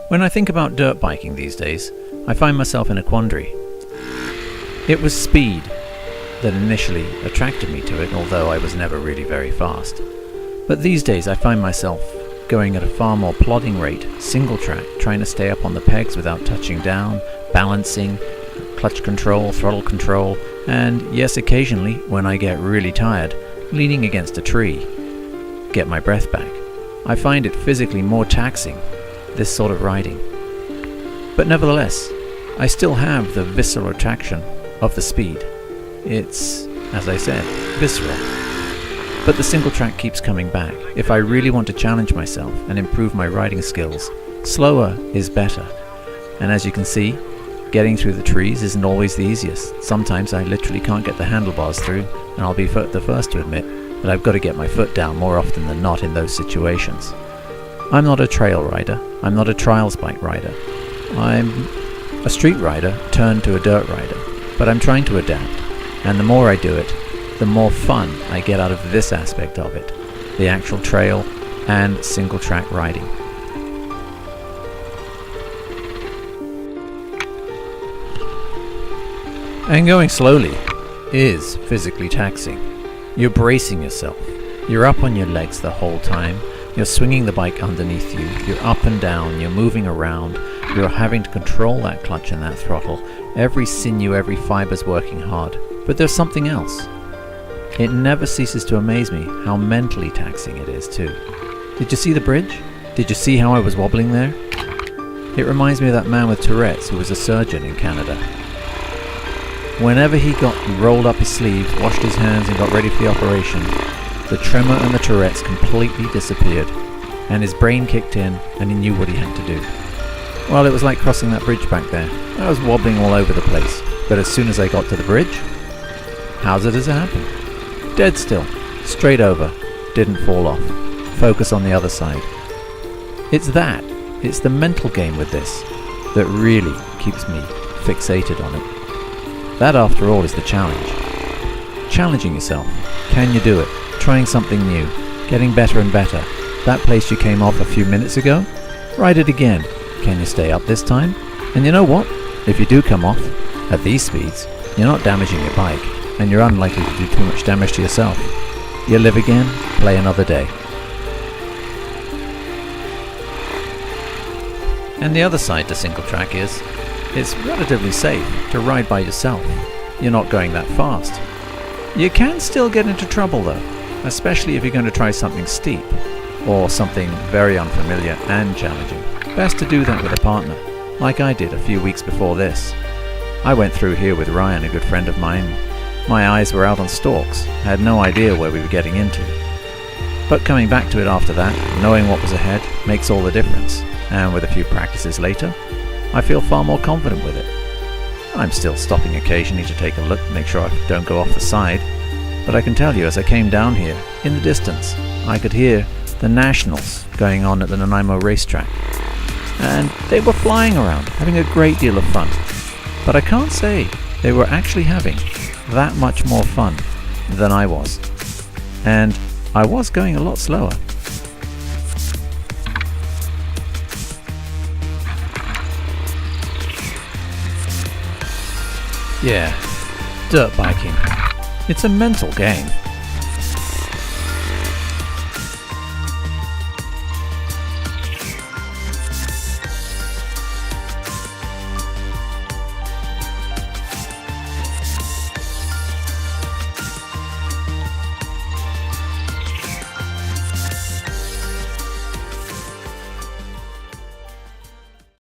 When I think about dirt biking these days, I find myself in a quandary. It was speed that initially attracted me to it, although I was never really very fast. But these days I find myself going at a far more plodding rate, single track, trying to stay up on the pegs without touching down, balancing, clutch control, throttle control, and yes, occasionally, when I get really tired, leaning against a tree, get my breath back. I find it physically more taxing, this sort of riding. But nevertheless, I still have the visceral attraction of the speed. It's, as I said, visceral. But the single track keeps coming back. If I really want to challenge myself and improve my riding skills, slower is better. And as you can see, getting through the trees isn't always the easiest. Sometimes I literally can't get the handlebars through, and I'll be the first to admit that I've got to get my foot down more often than not in those situations. I'm not a trail rider. I'm not a trials bike rider. I'm a street rider turned to a dirt rider. But I'm trying to adapt, and the more I do it, the more fun I get out of this aspect of it, the actual trail and single track riding. And going slowly is physically taxing. You're bracing yourself. You're up on your legs the whole time. You're swinging the bike underneath you. You're up and down. You're moving around. You're having to control that clutch and that throttle. Every sinew, every fiber's working hard. But there's something else. It never ceases to amaze me how mentally taxing it is too. Did you see the bridge? Did you see how I was wobbling there? It reminds me of that man with Tourette's who was a surgeon in Canada. Whenever he rolled up his sleeves, washed his hands and got ready for the operation, the tremor and the Tourette's completely disappeared, and his brain kicked in and he knew what he had to do. Well, it was like crossing that bridge back there. I was wobbling all over the place, but as soon as I got to the bridge, how's it happen? Dead still, straight over, didn't fall off. Focus on the other side. It's the mental game with this that really keeps me fixated on it. That, after all, is the challenge. Challenging yourself. Can you do it? Trying something new. Getting better and better. That place you came off a few minutes ago? Ride it again. Can you stay up this time? And you know what? If you do come off, at these speeds, you're not damaging your bike, and you're unlikely to do too much damage to yourself. You live again, play another day. And the other side to single track is, it's relatively safe to ride by yourself. You're not going that fast. You can still get into trouble though, especially if you're going to try something steep, or something very unfamiliar and challenging. Best to do that with a partner, like I did a few weeks before this. I went through here with Ryan, a good friend of mine. My eyes were out on stalks. I had no idea where we were getting into. But coming back to it after that, knowing what was ahead, makes all the difference. And with a few practices later, I feel far more confident with it. I'm still stopping occasionally to take a look, make sure I don't go off the side. But I can tell you, as I came down here, in the distance, I could hear the nationals going on at the Nanaimo racetrack. And they were flying around, having a great deal of fun. But I can't say they were actually having that much more fun than I was. And I was going a lot slower. Yeah, dirt biking. It's a mental game.